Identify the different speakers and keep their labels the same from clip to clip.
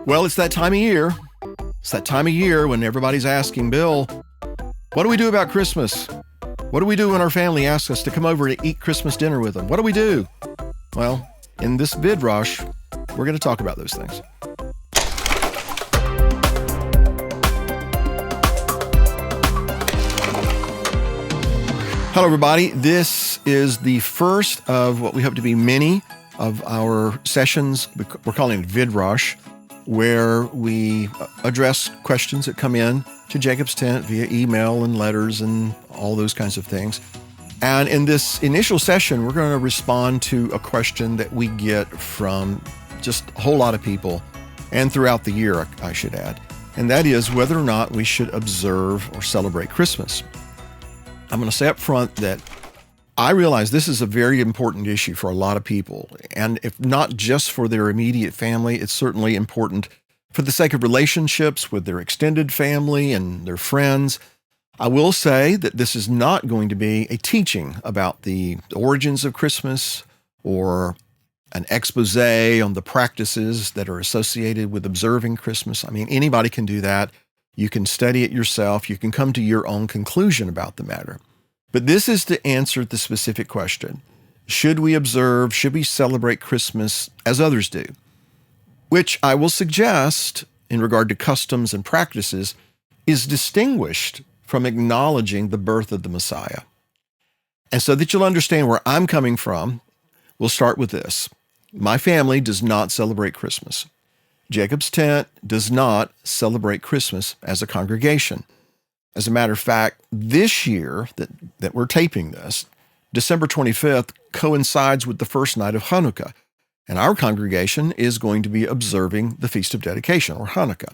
Speaker 1: Well, it's that time of year. It's that time of year when everybody's asking, Bill, what do we do about Christmas? What do we do when our family asks us to come over to eat Christmas dinner with them? What do we do? Well, in this Vidrash, we're going to talk about those things. Hello, everybody. This is the first of what we hope to be many of our sessions. We're calling it Vidrash, where we address questions that come in to Jacob's Tent via email and letters and all those kinds of things. And in this initial session, we're going to respond to a question that we get from just a whole lot of people, and throughout the year, I should add. And that is whether or not we should observe or celebrate Christmas. I'm going to say up front that I realize this is a very important issue for a lot of people. And if not just for their immediate family, it's certainly important for the sake of relationships with their extended family and their friends. I will say that this is not going to be a teaching about the origins of Christmas or an expose on the practices that are associated with observing Christmas. I mean, anybody can do that. You can study it yourself. You can come to your own conclusion about the matter. But this is to answer the specific question. Should we observe, should we celebrate Christmas as others do? Which I will suggest, in regard to customs and practices, is distinguished from acknowledging the birth of the Messiah. And so that you'll understand where I'm coming from, we'll start with this. My family does not celebrate Christmas. Jacob's Tent does not celebrate Christmas as a congregation. As a matter of fact, this year that we're taping this, December 25th, coincides with the first night of Hanukkah, and our congregation is going to be observing the Feast of Dedication, or Hanukkah.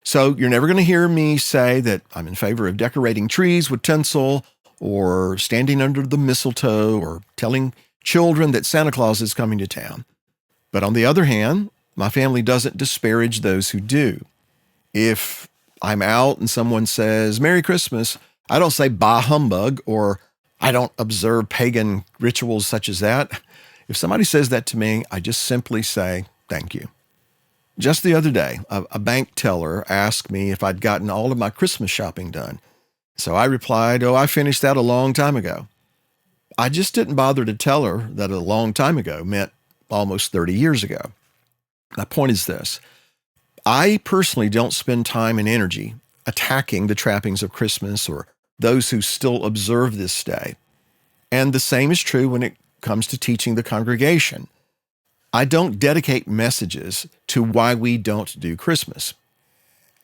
Speaker 1: So you're never going to hear me say that I'm in favor of decorating trees with tinsel, or standing under the mistletoe, or telling children that Santa Claus is coming to town. But on the other hand, my family doesn't disparage those who do. If I'm out and someone says, Merry Christmas, I don't say, bah humbug, or I don't observe pagan rituals such as that. If somebody says that to me, I just simply say, thank you. Just the other day, a bank teller asked me if I'd gotten all of my Christmas shopping done. So I replied, I finished that a long time ago. I just didn't bother to tell her that a long time ago meant almost 30 years ago. My point is this. I personally don't spend time and energy attacking the trappings of Christmas or those who still observe this day. And the same is true when it comes to teaching the congregation. I don't dedicate messages to why we don't do Christmas.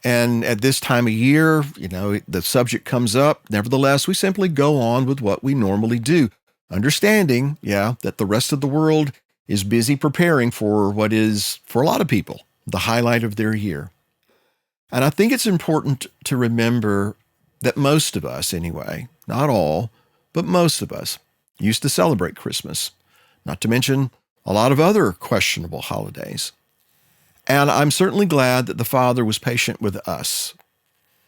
Speaker 1: And at this time of year, the subject comes up. Nevertheless, we simply go on with what we normally do, understanding, that the rest of the world is busy preparing for what is, for a lot of people, the highlight of their year. And I think it's important to remember that most of us, anyway, not all, but most of us, used to celebrate Christmas, not to mention a lot of other questionable holidays. And I'm certainly glad that the Father was patient with us.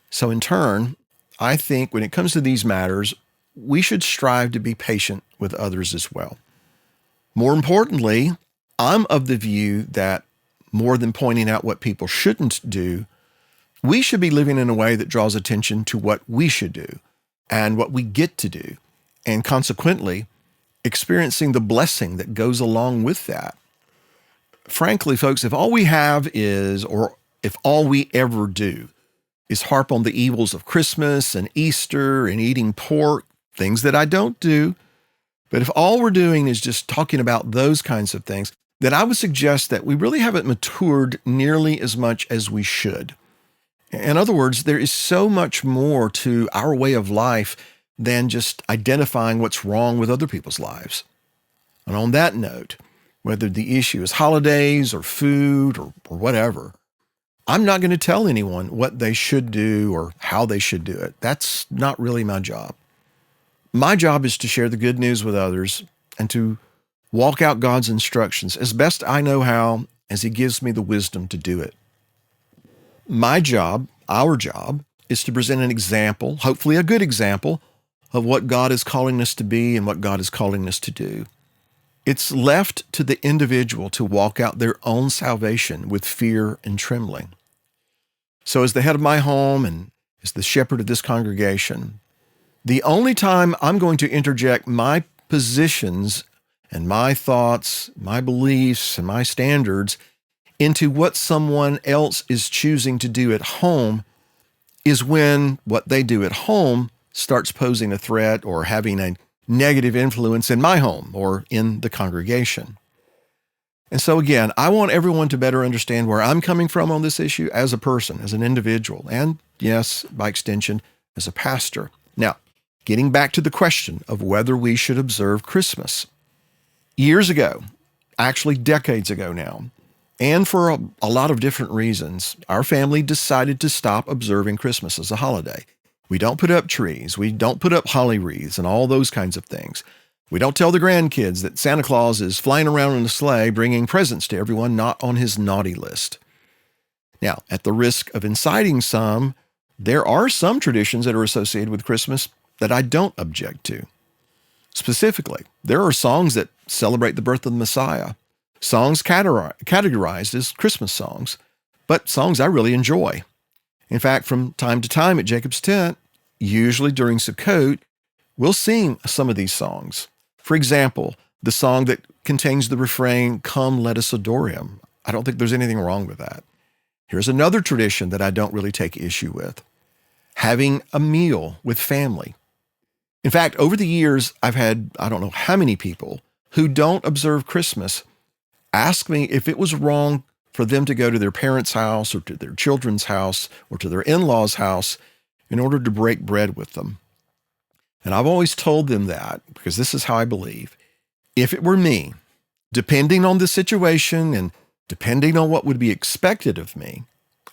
Speaker 1: So in turn, I think when it comes to these matters, we should strive to be patient with others as well. More importantly, I'm of the view that more than pointing out what people shouldn't do, we should be living in a way that draws attention to what we should do and what we get to do, and consequently, experiencing the blessing that goes along with that. Frankly, folks, if all we have is, or if all we ever do is harp on the evils of Christmas and Easter and eating pork, things that I don't do, but if all we're doing is just talking about those kinds of things, then I would suggest that we really haven't matured nearly as much as we should. In other words, there is so much more to our way of life than just identifying what's wrong with other people's lives. And on that note, whether the issue is holidays or food or whatever, I'm not going to tell anyone what they should do or how they should do it. That's not really my job. My job is to share the good news with others and to walk out God's instructions as best I know how, as He gives me the wisdom to do it. My job, our job, is to present an example, hopefully a good example, of what God is calling us to be and what God is calling us to do. It's left to the individual to walk out their own salvation with fear and trembling. So as the head of my home and as the shepherd of this congregation, the only time I'm going to interject my positions and my thoughts, my beliefs, and my standards into what someone else is choosing to do at home is when what they do at home starts posing a threat or having a negative influence in my home or in the congregation. And so again, I want everyone to better understand where I'm coming from on this issue as a person, as an individual, and yes, by extension, as a pastor. Now, getting back to the question of whether we should observe Christmas. Years ago, actually decades ago now, and for a lot of different reasons, our family decided to stop observing Christmas as a holiday. We don't put up trees. We don't put up holly wreaths and all those kinds of things. We don't tell the grandkids that Santa Claus is flying around in a sleigh bringing presents to everyone not on his naughty list. Now, at the risk of inciting some, there are some traditions that are associated with Christmas that I don't object to. Specifically, there are songs that celebrate the birth of the Messiah, songs categorized as Christmas songs, but songs I really enjoy. In fact, from time to time at Jacob's Tent, usually during Sukkot, we'll sing some of these songs. For example, the song that contains the refrain, "Come, let us adore him." I don't think there's anything wrong with that. Here's another tradition that I don't really take issue with: having a meal with family. In fact, over the years, I've had, I don't know how many people who don't observe Christmas ask me if it was wrong for them to go to their parents' house or to their children's house or to their in-laws' house in order to break bread with them. And I've always told them that, because this is how I believe. If it were me, depending on the situation and depending on what would be expected of me,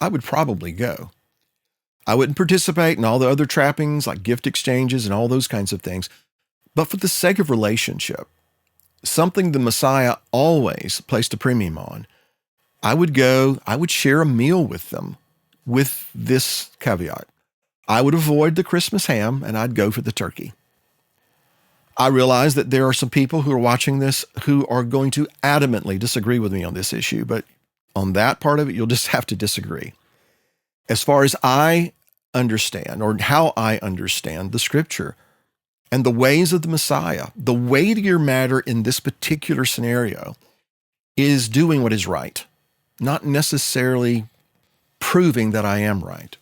Speaker 1: I would probably go. I wouldn't participate in all the other trappings like gift exchanges and all those kinds of things. But for the sake of relationship, something the Messiah always placed a premium on, I would go, I would share a meal with them with this caveat. I would avoid the Christmas ham and I'd go for the turkey. I realize that there are some people who are watching this who are going to adamantly disagree with me on this issue, but on that part of it, you'll just have to disagree. As far as I understand, or how I understand the Scripture and the ways of the Messiah, the weightier matter in this particular scenario is doing what is right, not necessarily proving that I am right.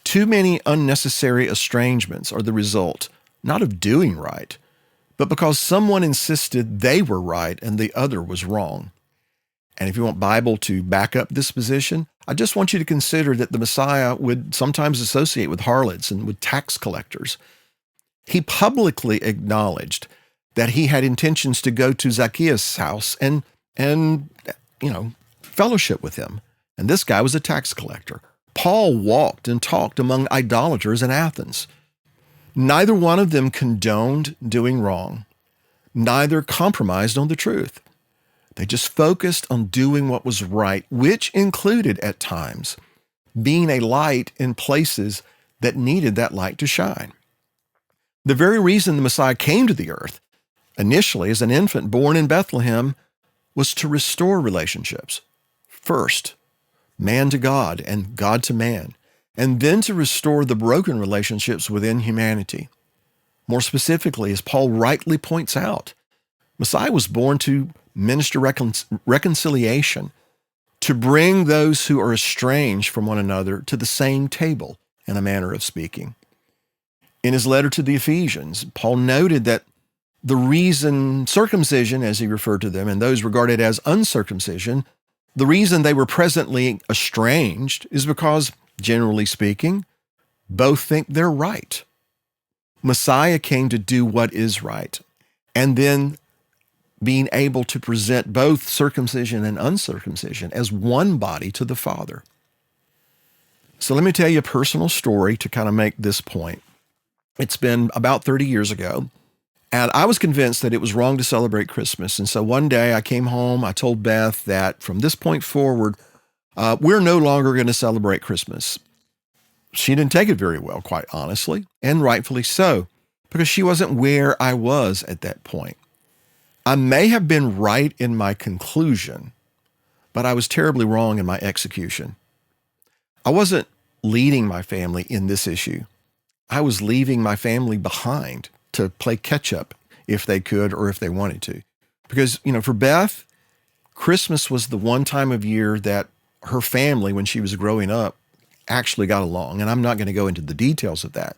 Speaker 1: Too many unnecessary estrangements are the result, not of doing right, but because someone insisted they were right and the other was wrong. And if you want Bible to back up this position, I just want you to consider that the Messiah would sometimes associate with harlots and with tax collectors. He publicly acknowledged that he had intentions to go to Zacchaeus' house and fellowship with him. And this guy was a tax collector. Paul walked and talked among idolaters in Athens. Neither one of them condoned doing wrong. Neither compromised on the truth. They just focused on doing what was right, which included, at times, being a light in places that needed that light to shine. The very reason the Messiah came to the earth, initially as an infant born in Bethlehem, was to restore relationships. First, man to God and God to man, and then to restore the broken relationships within humanity. More specifically, as Paul rightly points out, Messiah was born to minister reconciliation, to bring those who are estranged from one another to the same table, in a manner of speaking. In his letter to the Ephesians, Paul noted that the reason circumcision, as he referred to them, and those regarded as uncircumcision, the reason they were presently estranged is because, generally speaking, both think they're right. Messiah came to do what is right, and then being able to present both circumcision and uncircumcision as one body to the Father. So let me tell you a personal story to kind of make this point. It's been about 30 years ago, and I was convinced that it was wrong to celebrate Christmas. And so one day I came home, I told Beth that from this point forward, we're no longer going to celebrate Christmas. She didn't take it very well, quite honestly, and rightfully so, because she wasn't where I was at that point. I may have been right in my conclusion, but I was terribly wrong in my execution. I wasn't leading my family in this issue. I was leaving my family behind to play catch up if they could or if they wanted to. Because, for Beth, Christmas was the one time of year that her family, when she was growing up, actually got along. And I'm not going to go into the details of that.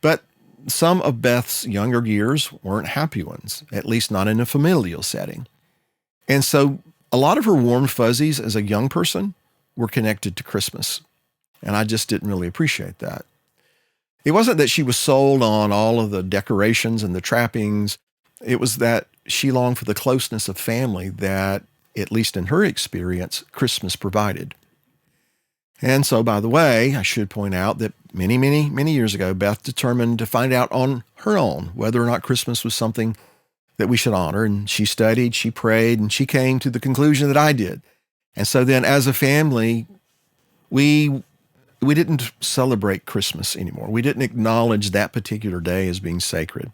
Speaker 1: But some of Beth's younger years weren't happy ones, at least not in a familial setting. And so a lot of her warm fuzzies as a young person were connected to Christmas. And I just didn't really appreciate that. It wasn't that she was sold on all of the decorations and the trappings. It was that she longed for the closeness of family that, at least in her experience, Christmas provided. And so, by the way, I should point out that many, many, many years ago, Beth determined to find out on her own whether or not Christmas was something that we should honor. And she studied, she prayed, and she came to the conclusion that I did. And so then as a family, we didn't celebrate Christmas anymore. We didn't acknowledge that particular day as being sacred.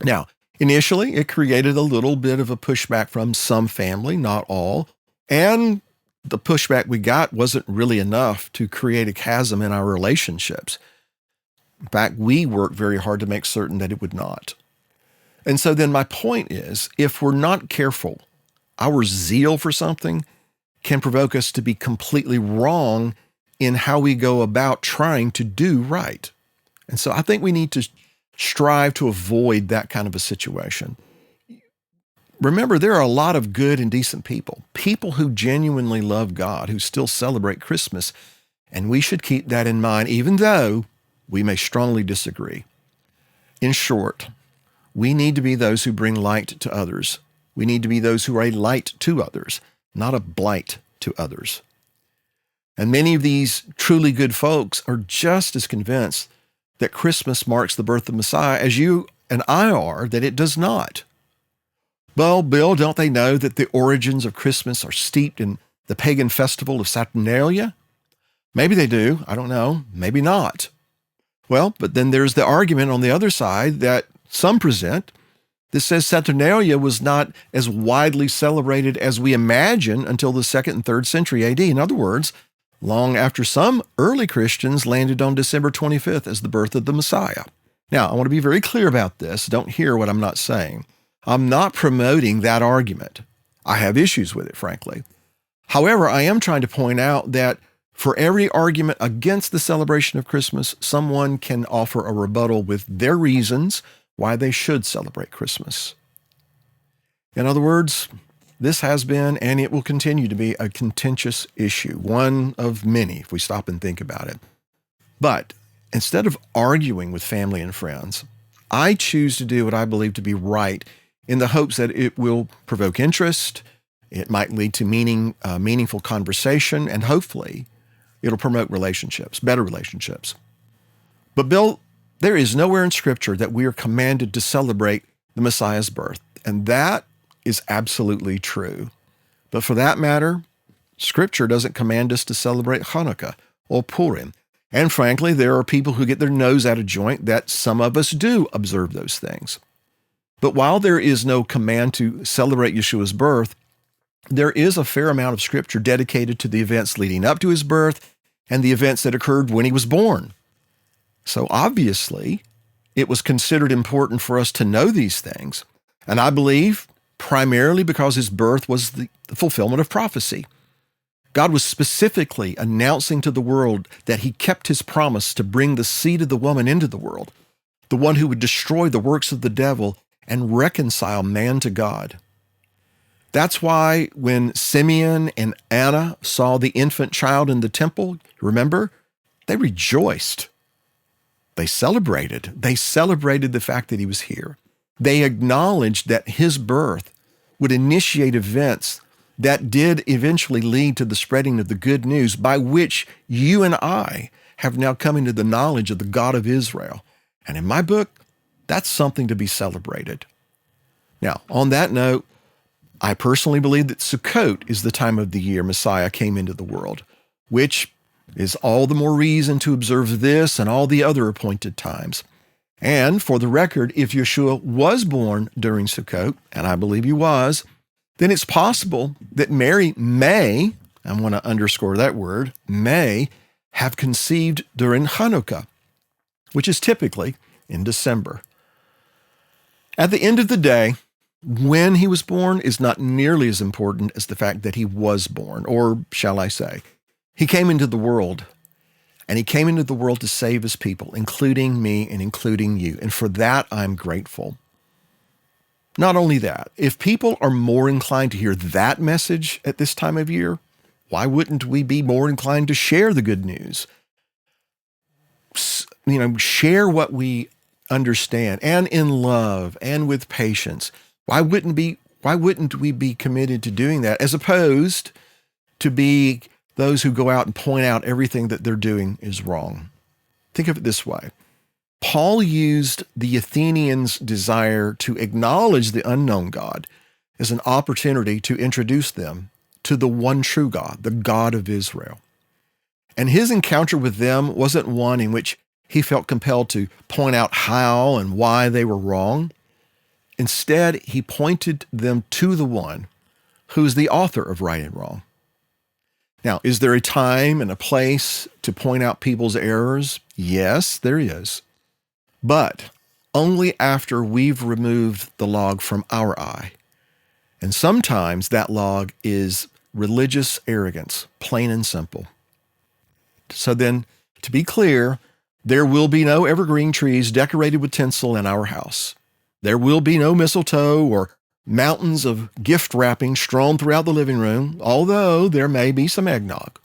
Speaker 1: Now, initially, it created a little bit of a pushback from some family, not all. And the pushback we got wasn't really enough to create a chasm in our relationships. In fact, we worked very hard to make certain that it would not. And so then my point is, if we're not careful, our zeal for something can provoke us to be completely wrong in how we go about trying to do right. And so I think we need to strive to avoid that kind of a situation. Remember, there are a lot of good and decent people who genuinely love God, who still celebrate Christmas, and we should keep that in mind, even though we may strongly disagree. In short, we need to be those who bring light to others. We need to be those who are a light to others, not a blight to others. And many of these truly good folks are just as convinced that Christmas marks the birth of Messiah as you and I are that it does not. Well, Bill, don't they know that the origins of Christmas are steeped in the pagan festival of Saturnalia? Maybe they do. I don't know. Maybe not. Well, but then there's the argument on the other side that some present that says Saturnalia was not as widely celebrated as we imagine until the 2nd and 3rd century AD. In other words, long after some early Christians landed on December 25th as the birth of the Messiah. Now, I want to be very clear about this. Don't hear what I'm not saying. I'm not promoting that argument. I have issues with it, frankly. However, I am trying to point out that for every argument against the celebration of Christmas, someone can offer a rebuttal with their reasons why they should celebrate Christmas. In other words, this has been and it will continue to be a contentious issue, one of many if we stop and think about it. But instead of arguing with family and friends, I choose to do what I believe to be right in the hopes that it will provoke interest, it might lead to meaningful conversation, and hopefully it'll promote relationships, better relationships. But Bill, there is nowhere in Scripture that we are commanded to celebrate the Messiah's birth, and that is absolutely true. But for that matter, Scripture doesn't command us to celebrate Hanukkah or Purim. And frankly, there are people who get their nose out of joint that some of us do observe those things. But while there is no command to celebrate Yeshua's birth, there is a fair amount of Scripture dedicated to the events leading up to his birth and the events that occurred when he was born. So obviously, it was considered important for us to know these things. And I believe primarily because his birth was the fulfillment of prophecy. God was specifically announcing to the world that he kept his promise to bring the seed of the woman into the world, the one who would destroy the works of the devil and reconcile man to God. That's why when Simeon and Anna saw the infant child in the temple, remember, they rejoiced. They celebrated. They celebrated the fact that he was here. They acknowledged that his birth would initiate events that did eventually lead to the spreading of the good news by which you and I have now come into the knowledge of the God of Israel. And in my book, that's something to be celebrated. Now, on that note, I personally believe that Sukkot is the time of the year Messiah came into the world, which is all the more reason to observe this and all the other appointed times. And for the record, if Yeshua was born during Sukkot, and I believe he was, then it's possible that Mary may, I want to underscore that word, may have conceived during Hanukkah, which is typically in December. At the end of the day, when he was born is not nearly as important as the fact that he was born, or shall I say, he came into the world. And he came into the world to save his people, including me and including you. And for that, I'm grateful. Not only that, if people are more inclined to hear that message at this time of year, why wouldn't we be more inclined to share the good news? Share what we understand, and in love and with patience. Why wouldn't we be committed to doing that, as opposed to be those who go out and point out everything that they're doing is wrong? Think of it this way. Paul used the Athenians' desire to acknowledge the unknown God as an opportunity to introduce them to the one true God, the God of Israel. And his encounter with them wasn't one in which he felt compelled to point out how and why they were wrong. Instead, he pointed them to the one who is the author of right and wrong. Now, is there a time and a place to point out people's errors? Yes, there is. But only after we've removed the log from our eye. And sometimes that log is religious arrogance, plain and simple. So then, to be clear, there will be no evergreen trees decorated with tinsel in our house. There will be no mistletoe or mountains of gift wrapping strewn throughout the living room, although there may be some eggnog.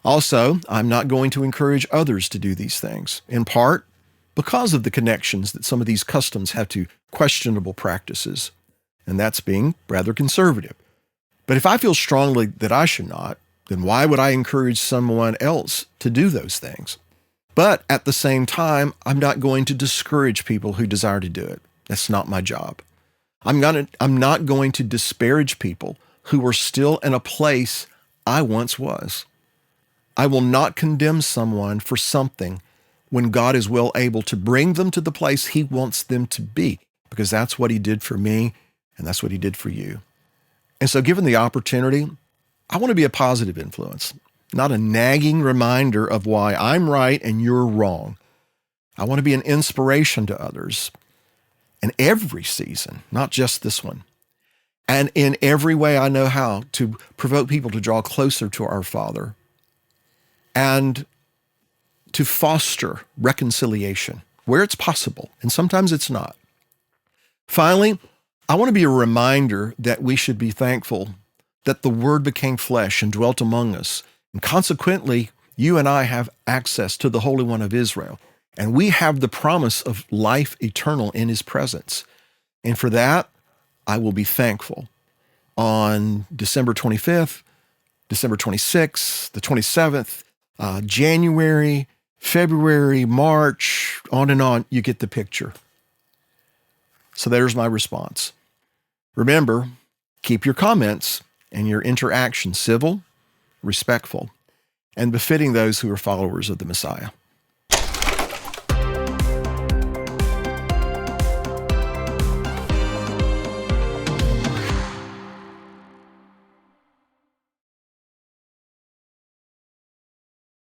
Speaker 1: Also, I'm not going to encourage others to do these things, in part because of the connections that some of these customs have to questionable practices, and that's being rather conservative. But if I feel strongly that I should not, then why would I encourage someone else to do those things? But at the same time, I'm not going to discourage people who desire to do it. That's not my job. I'm not going to disparage people who are still in a place I once was. I will not condemn someone for something when God is well able to bring them to the place he wants them to be, because that's what he did for me, and that's what he did for you. And so given the opportunity, I want to be a positive influence, not a nagging reminder of why I'm right and you're wrong. I want to be an inspiration to others in every season, not just this one. And in every way I know how to provoke people to draw closer to our Father and to foster reconciliation where it's possible, and sometimes it's not. Finally, I want to be a reminder that we should be thankful that the Word became flesh and dwelt among us, and consequently, you and I have access to the Holy One of Israel, and we have the promise of life eternal in his presence. And for that, I will be thankful on December 25th, December 26th, the 27th, January, February, March, on and on. You get the picture. So there's my response. Remember, keep your comments and your interaction civil, respectful, and befitting those who are followers of the Messiah.